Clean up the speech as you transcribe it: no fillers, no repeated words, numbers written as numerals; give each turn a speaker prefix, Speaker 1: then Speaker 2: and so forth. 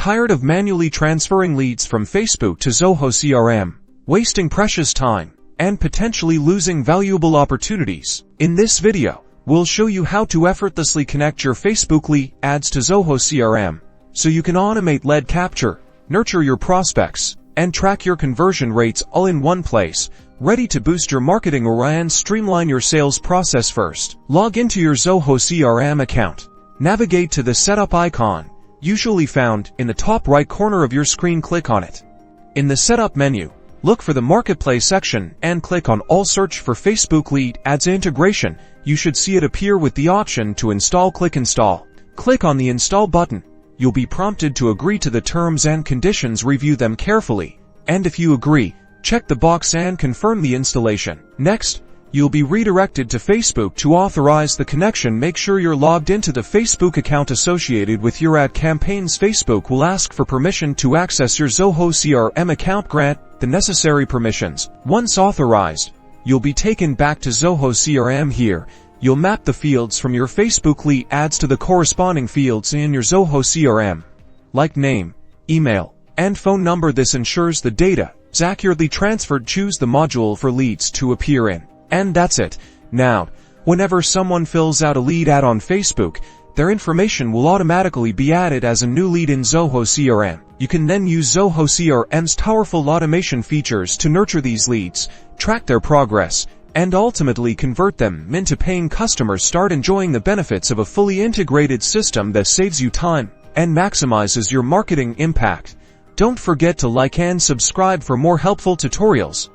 Speaker 1: Tired of manually transferring leads from Facebook to Zoho CRM, wasting precious time, and potentially losing valuable opportunities? In this video, we'll show you how to effortlessly connect your Facebook lead ads to Zoho CRM, so you can automate lead capture, nurture your prospects, and track your conversion rates all in one place, ready to boost your marketing and streamline your sales process. First, log into your Zoho CRM account. Navigate to the setup icon, usually found in the top right corner of your screen. Click on it. In the setup menu, look for the Marketplace section and click on All. Search for Facebook lead ads integration. You should see it appear with the option to install. Click Install. Click on the Install button. You'll be prompted to agree to the terms and conditions. Review them carefully, and if you agree, check the box and confirm the installation. Next, you'll be redirected to Facebook to authorize the connection. Make sure you're logged into the Facebook account associated with your ad campaigns. Facebook will ask for permission to access your Zoho CRM account. Grant the necessary permissions. Once authorized, you'll be taken back to Zoho CRM. Here, you'll map the fields from your Facebook lead ads to the corresponding fields in your Zoho CRM, like name, email, and phone number. This ensures the data is accurately transferred. Choose the module for leads to appear in. And that's it. Now, whenever someone fills out a lead ad on Facebook, their information will automatically be added as a new lead in Zoho CRM. You can then use Zoho CRM's powerful automation features to nurture these leads, track their progress, and ultimately convert them into paying customers. Start enjoying the benefits of a fully integrated system that saves you time and maximizes your marketing impact. Don't forget to like and subscribe for more helpful tutorials.